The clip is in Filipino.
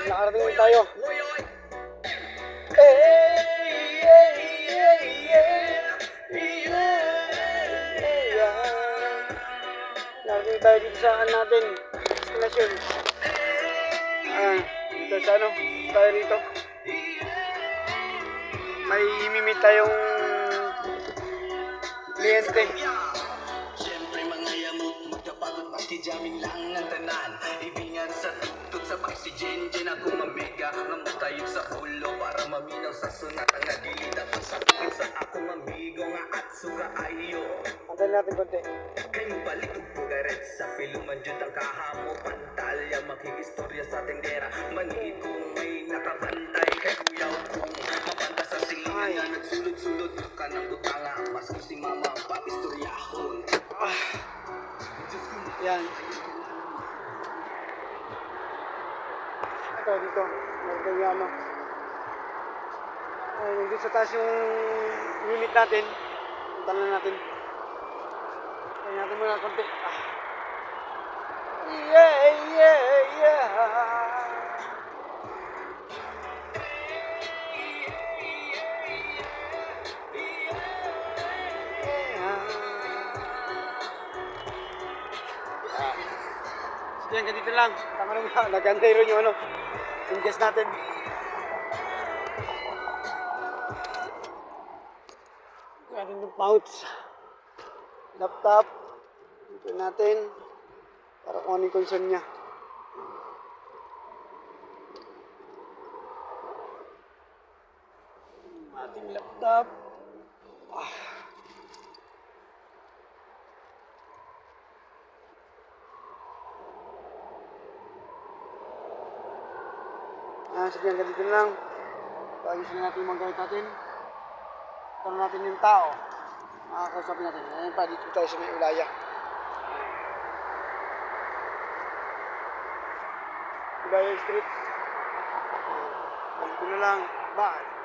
Nakarating din tayo. Hey, yeah, yeah, yeah, yeah. Nakarating tayo dito sa natin. Destination. Dito sa ano? Tayo rito. May imimit tayong kliyente. Siyempre mga yamot, magkapagod maskijamin lang ang tanan. Ibingan sa tutut sa si Jenjen ako mamiga. Ngamutayog sa ulo para maminaw sa sunat. Ang nagilid ako sa tukit sa akong amigo nga at suka ayo. Antayin natin konti. Kay balik og bugaret sa piluman jud ang kahamo. Pantalya makikistorya sa tendera. Manihid kung may nakabantay kay kuyaw kong mapanta sa silingan na nagsulod-sulod ka ng butanga. Mas si mama papistoryahon. Yan. Ito, dito. Meron yung ano. Ay, nandito sa taas yung unit natin. Punta na natin. Kaya natin muna konti. Yeah, yeah, yeah. Sige, hanggang dito lang. Tama naman. Nagantay rin yung ano. Yung guest natin. Galing ng pouch. Laptop. Dito natin. Para kung ano yung concern niya. Ating laptop. Sige, hanggang dito lang. Ayusin na natin yung mga gamit natin. Tanong natin yung tao. Makakausapin natin. Ayan pa, dito tayo sa may Ulaya. Ulaya Street. Dito na lang. Bye.